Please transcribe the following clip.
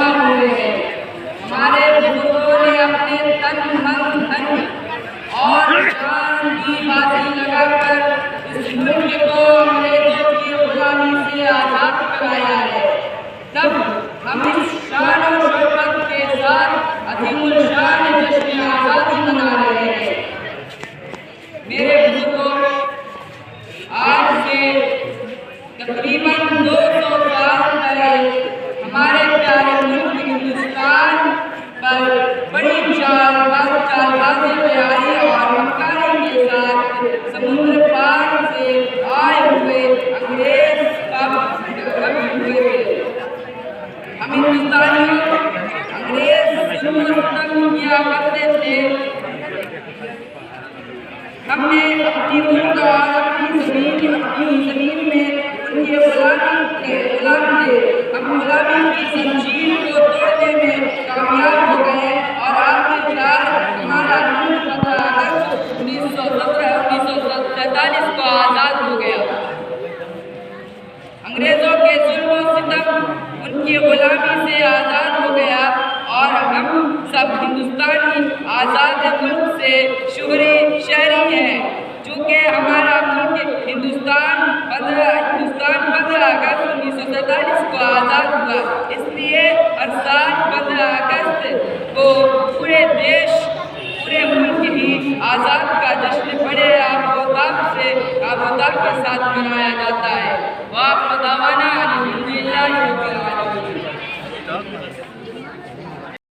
कुर्बान हुए हैं। हमारे बुजुर्गों ने अपने तन मन धन और जान की बाजी लगाकर इस मुल्क को अंग्रेजों की गुलामी से आजाद कराया है। तब हम इस शान और शौकत के साथ अजीमुल शान जश्न आजादी मना रहे हैं। मेरे बुजुर्गों, आज से तकरीबन 200 साल पहले हमारे प्यारे मुल्क हिंदुस्तान पर बड़ी चालबाजी में आई और मक्कारी के साथ समुद्र पार से आए हुए अंग्रेज कब हुए थे। हम हिंदुस्तानियों अंग्रेज जुल्म किया करते थे। हमने अपनी मुल्क और अपनी जमीन में उनके गुलाम थे। हम गुलामी की जंजीर को तोड़ने में कामयाब हो गए और आखिरकार हमारा मुल्क 15 अगस्त 1947 को आज़ाद हो गया। अंग्रेजों के जुल्म और सितम उनकी गुलामी से आज़ाद हो गया और हम सब हिंदुस्तानी आज़ाद मुल्क से शहरी हैं। चूँकि हमारा मुल्क हिंदुस्तान 15 अगस्त 1947 को आज़ाद हुआ, इसलिए हर साल 15 अगस्त को पूरे मुल्क ही आज़ाद का जश्न बड़े आबोताब के साथ मनाया जाता है। वाह